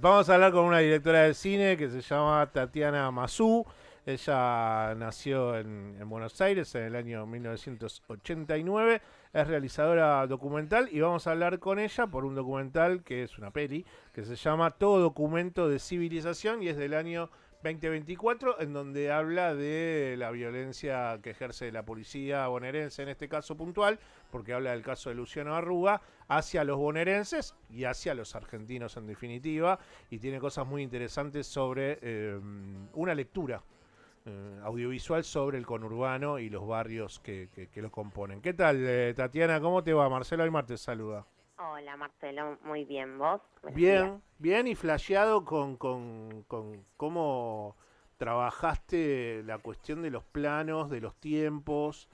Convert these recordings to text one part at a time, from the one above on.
Vamos a hablar con una directora de cine que se llama Tatiana Massú. Ella nació en Buenos Aires en el año 1989. Es realizadora documental y vamos a hablar con ella por un documental que es una peli que se llama Todo Documento de Civilización y es del año 2024, en donde habla de la violencia que ejerce la policía bonaerense en este caso puntual, porque habla del caso de Luciano Arruga, hacia los bonaerenses y hacia los argentinos en definitiva, y tiene cosas muy interesantes sobre una lectura audiovisual sobre el conurbano y los barrios que lo componen. ¿Qué tal, Tatiana? ¿Cómo te va? Marcelo Aymar te saluda. Hola Marcelo, muy bien, ¿vos? Buenos días. Bien, bien y flasheado con cómo trabajaste la cuestión de los planos, de los tiempos,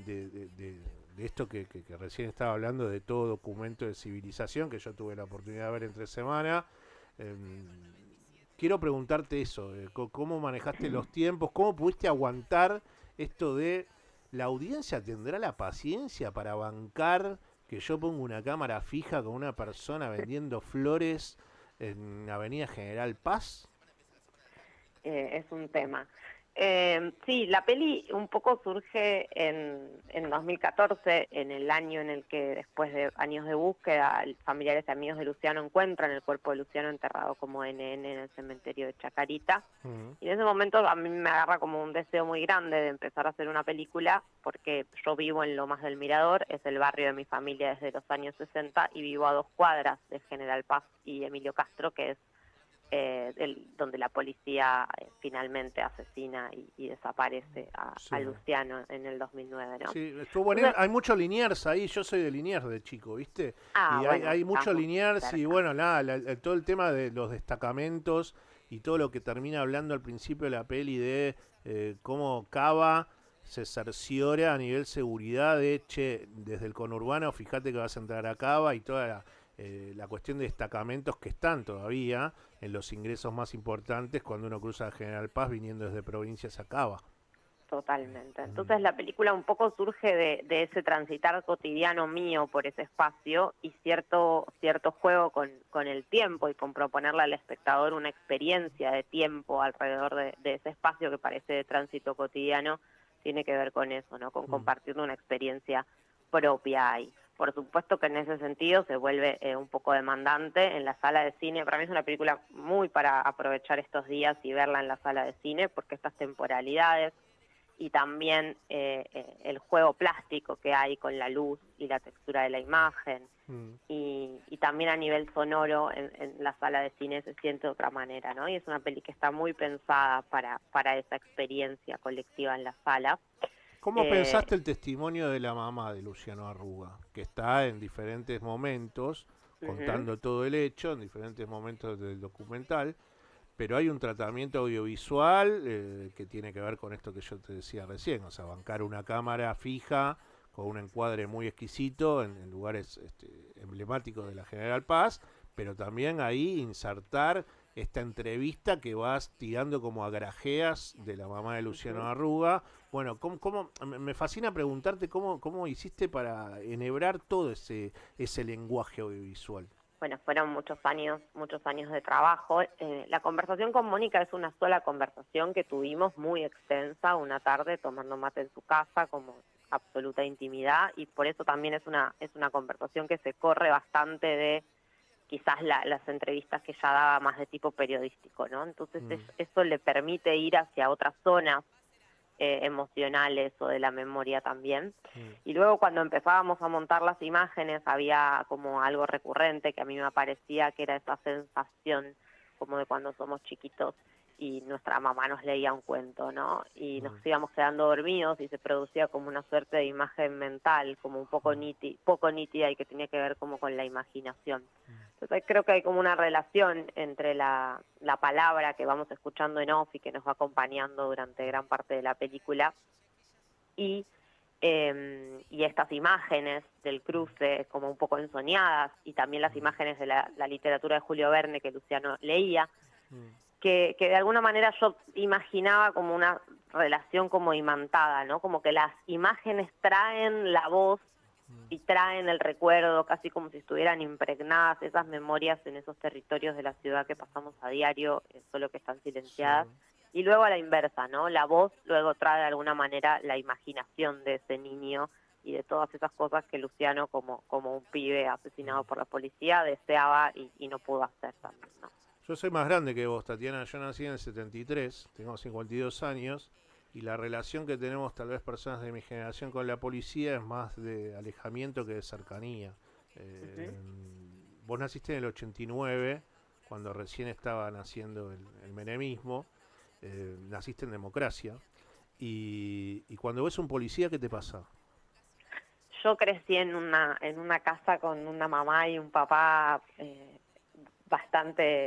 de esto que recién estaba hablando, de todo documento de civilización que yo tuve la oportunidad de ver entre semana. Eh, Quiero preguntarte eso, cómo manejaste los tiempos, cómo pudiste aguantar esto de la audiencia tendrá la paciencia para bancar que yo pongo una cámara fija con una persona vendiendo flores en Avenida General Paz. Es un tema. Sí, la peli un poco surge en 2014, en el año en el que después de años de búsqueda, familiares y amigos de Luciano encuentran el cuerpo de Luciano enterrado como NN en el cementerio de Chacarita. Mm, Y en ese momento a mí me agarra como un deseo muy grande de empezar a hacer una película, porque yo vivo en Lomas del Mirador, es el barrio de mi familia desde los años 60, y vivo a 2 cuadras de General Paz y Emilio Castro, que es donde la policía finalmente asesina y desaparece sí. a Luciano en el 2009, ¿no? Sí, estuvo bueno. Entonces, Hay mucho Liniers ahí, yo soy de Liniers de chico, ¿viste? Y bueno, hay mucho estamos Liniers y cerca. bueno, nada, todo el tema de los destacamentos y todo lo que termina hablando al principio de la peli de cómo Cava se cerciora a nivel seguridad de, che, desde el conurbano, fíjate que vas a entrar a Cava y toda la cuestión de destacamentos que están todavía en los ingresos más importantes cuando uno cruza General Paz viniendo desde provincias a Cava. Totalmente. Mm, Entonces la película un poco surge de ese transitar cotidiano mío por ese espacio y cierto juego con el tiempo y con proponerle al espectador una experiencia de tiempo alrededor de ese espacio que parece de tránsito cotidiano, tiene que ver con eso, ¿no? Con mm. compartir una experiencia propia ahí. Por supuesto que en ese sentido se vuelve un poco demandante en la sala de cine. Para mí es una película muy para aprovechar estos días y verla en la sala de cine, porque estas temporalidades y también el juego plástico que hay con la luz y la textura de la imagen, Mm. y también a nivel sonoro en la sala de cine se siente de otra manera, ¿no? Y es una peli que está muy pensada para esa experiencia colectiva en la sala. ¿Cómo Eh, pensaste el testimonio de la mamá de Luciano Arruga? Que está en diferentes momentos, uh-huh, contando todo el hecho, en diferentes momentos del documental, pero hay un tratamiento audiovisual que tiene que ver con esto que yo te decía recién, o sea, bancar una cámara fija con un encuadre muy exquisito en lugares emblemáticos de la General Paz, pero también ahí insertar esta entrevista que vas tirando como a grajeas de la mamá de Luciano uh-huh. Arruga. Bueno, me fascina preguntarte cómo hiciste para enhebrar todo ese lenguaje audiovisual. Bueno, fueron muchos años de trabajo. La conversación con Mónica es una sola conversación que tuvimos muy extensa una tarde tomando mate en su casa como absoluta intimidad, y por eso también es una conversación que se corre bastante de quizás las entrevistas que ella daba más de tipo periodístico, ¿no? Entonces Mm, eso le permite ir hacia otras zonas emocionales o de la memoria también. mm, Y luego cuando empezábamos a montar las imágenes había como algo recurrente que a mí me parecía que era esa sensación como de cuando somos chiquitos y nuestra mamá nos leía un cuento, ¿no? Y nos mm, íbamos quedando dormidos y se producía como una suerte de imagen mental, como un poco nítida y que tenía que ver como con la imaginación. Entonces creo que hay como una relación entre la palabra que vamos escuchando en off y que nos va acompañando durante gran parte de la película y, y estas imágenes del cruce como un poco ensoñadas y también las imágenes de la literatura de Julio Verne que Luciano leía, mm, que de alguna manera yo imaginaba como una relación como imantada, ¿no? Como que las imágenes traen la voz y traen el recuerdo casi como si estuvieran impregnadas esas memorias en esos territorios de la ciudad que pasamos a diario, solo que están silenciadas. Sí. Y luego a la inversa, ¿no? La voz luego trae de alguna manera la imaginación de ese niño y de todas esas cosas que Luciano, como un pibe asesinado por la policía, deseaba y no pudo hacer también, ¿no? Yo soy más grande que vos, Tatiana. Yo nací en el 73, tengo 52 años, y la relación que tenemos tal vez personas de mi generación con la policía es más de alejamiento que de cercanía. Eh, Vos naciste en el 89, cuando recién estaba naciendo el menemismo, naciste en democracia, y cuando ves un policía, ¿qué te pasa? Yo crecí en una casa con una mamá y un papá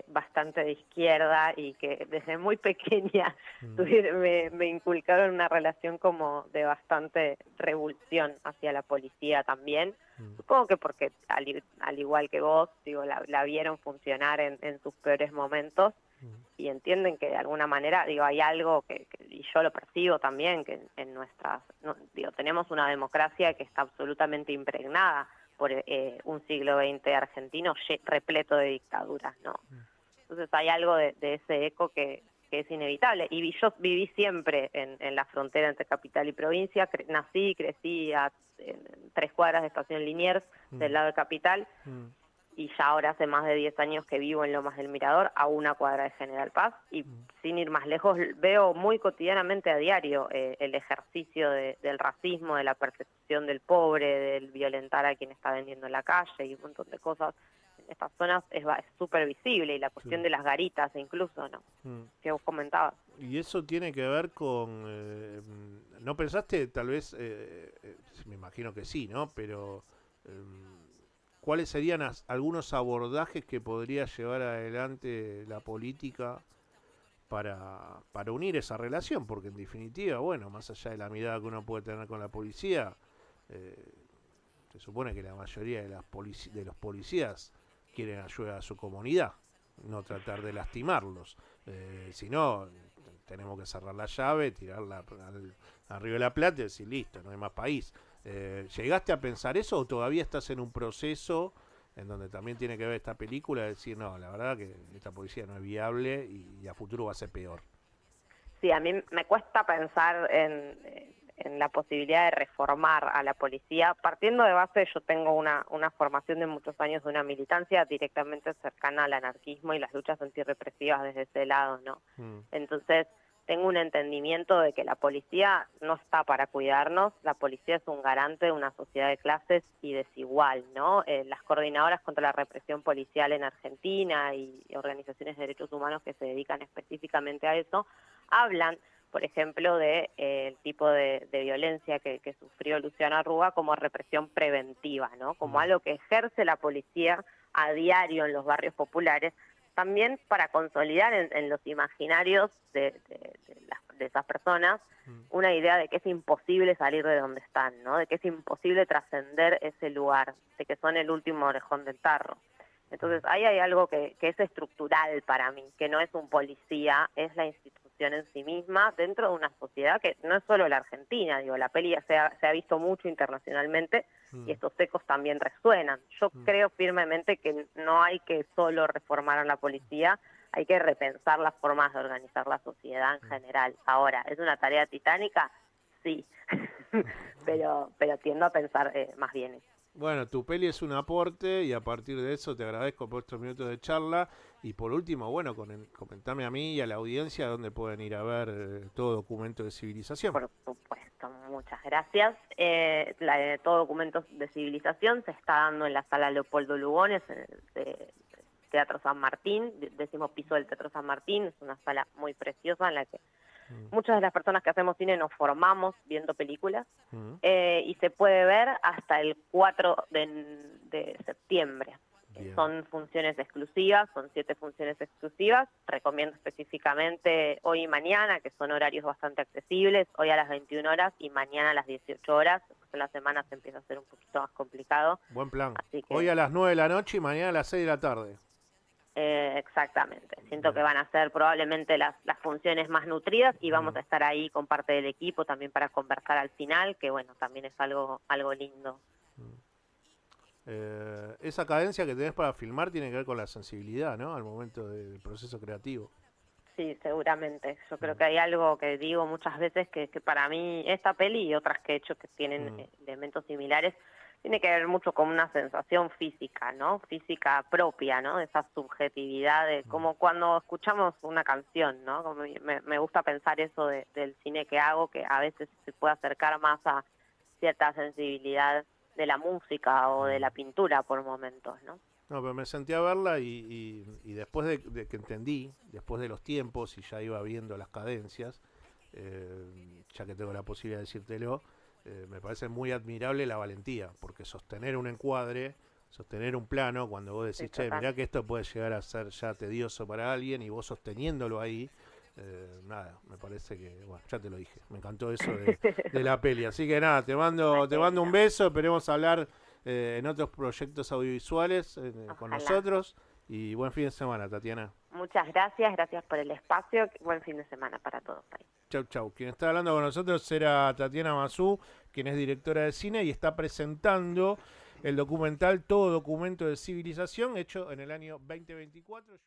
bastante de izquierda y que desde muy pequeña Mm, me inculcaron una relación como de bastante revulsión hacia la policía también. mm, Supongo que porque al igual que vos, digo, la vieron funcionar en sus peores momentos mm, y entienden que de alguna manera, digo, hay algo y yo lo percibo también, que en nuestras, no, digo, tenemos una democracia que está absolutamente impregnada por un siglo XX argentino repleto de dictaduras, ¿no? Entonces hay algo de ese eco que es inevitable. Y yo viví siempre en la frontera entre capital y provincia, nací y crecí en 3 cuadras de Estación Liniers, del mm, lado de capital, mm, y ya ahora hace más de 10 años que vivo en Lomas del Mirador, a 1 cuadra de General Paz, y mm. sin ir más lejos, veo muy cotidianamente a diario el ejercicio del racismo, de la percepción del pobre, del violentar a quien está vendiendo en la calle y un montón de cosas. En estas zonas es súper visible, y la cuestión Sí. de las garitas incluso, ¿no? Mm. Que vos comentabas. Y eso tiene que ver con... ¿no pensaste, tal vez, me imagino que sí, ¿no? Pero ¿cuáles serían algunos abordajes que podría llevar adelante la política para unir esa relación? Porque en definitiva, bueno, más allá de la mirada que uno puede tener con la policía, eh, se supone que la mayoría de, de los policías quieren ayudar a su comunidad, no tratar de lastimarlos. Si no, tenemos que cerrar la llave, tirarla al Río de la Plata y decir, listo, no hay más país. ¿Llegaste a pensar eso o todavía estás en un proceso en donde también tiene que ver esta película, de decir, no, la verdad que esta policía no es viable y a futuro va a ser peor? Sí, a mí me cuesta pensar en la posibilidad de reformar a la policía, partiendo de base, yo tengo una formación de muchos años de una militancia directamente cercana al anarquismo y las luchas antirrepresivas desde ese lado, ¿no? Mm, Entonces, tengo un entendimiento de que la policía no está para cuidarnos, la policía es un garante de una sociedad de clases y desigual, ¿no? Las coordinadoras contra la represión policial en Argentina y organizaciones de derechos humanos que se dedican específicamente a eso, hablan, por ejemplo, de el tipo de violencia que sufrió Luciano Arruga como represión preventiva, ¿no? Como mm, algo que ejerce la policía a diario en los barrios populares, también para consolidar en los imaginarios de esas personas mm, una idea de que es imposible salir de donde están, ¿no? De que es imposible trascender ese lugar, de que son el último orejón del tarro. Entonces ahí hay algo que es estructural para mí, que no es un policía, es la institución en sí misma dentro de una sociedad que no es solo la Argentina, digo, la peli se ha visto mucho internacionalmente y mm, estos ecos también resuenan. Yo mm, creo firmemente que no hay que solo reformar a la policía, hay que repensar las formas de organizar la sociedad en mm. general. Ahora, ¿es una tarea titánica? Sí, pero tiendo a pensar más bien eso. Bueno, tu peli es un aporte y a partir de eso te agradezco por estos minutos de charla. Y por último, bueno, comentame a mí y a la audiencia dónde pueden ir a ver todo documento de civilización. Por supuesto, muchas gracias. Todo documento de civilización se está dando en la sala Leopoldo Lugones, en el Teatro San Martín, 10.º piso del Teatro San Martín. Es una sala muy preciosa en la que Mm, muchas de las personas que hacemos cine nos formamos viendo películas, mm, y se puede ver hasta el 4 de septiembre. bien. Son funciones exclusivas, son 7 funciones exclusivas. Recomiendo específicamente hoy y mañana, que son horarios bastante accesibles, hoy a las 21 horas y mañana a las 18 horas. Después en la semana se empieza a hacer un poquito más complicado. Buen plan. Así Hoy que a las 9 de la noche y mañana a las 6 de la tarde. exactamente. Siento que Bien. van a ser probablemente las funciones más nutridas y vamos Mm, a estar ahí con parte del equipo también para conversar al final, que bueno, también es algo lindo. mm. Esa cadencia que tenés para filmar tiene que ver con la sensibilidad, ¿no? Al momento del proceso creativo. Sí, seguramente. Yo creo Mm, que hay algo que digo muchas veces que para mí esta peli y otras que he hecho que tienen mm, elementos similares, tiene que ver mucho con una sensación física, ¿no? Física propia, ¿no? De esa subjetividad de mm, como cuando escuchamos una canción, ¿no? Como me gusta pensar eso del cine que hago, que a veces se puede acercar más a cierta sensibilidad de la música o de mm. la pintura por momentos, ¿no? No, pero me senté a verla y después de que entendí, después de los tiempos y ya iba viendo las cadencias, ya que tengo la posibilidad de decírtelo, me parece muy admirable la valentía, porque sostener un encuadre, sostener un plano, cuando vos Sí, decís, che, total. mirá que esto puede llegar a ser ya tedioso para alguien y vos sosteniéndolo ahí, nada, me parece que, bueno, ya te lo dije, me encantó eso de la peli. Así que nada, Una te mando un genia. beso, esperemos hablar en otros proyectos audiovisuales con Ojalá. nosotros y buen fin de semana, Tatiana. Muchas gracias, gracias por el espacio. Buen fin de semana para todos ahí. Chau, chau. Quien está hablando con nosotros era Tatiana Mazú, quien es directora de cine y está presentando el documental Todo Documento de Civilización, hecho en el año 2024.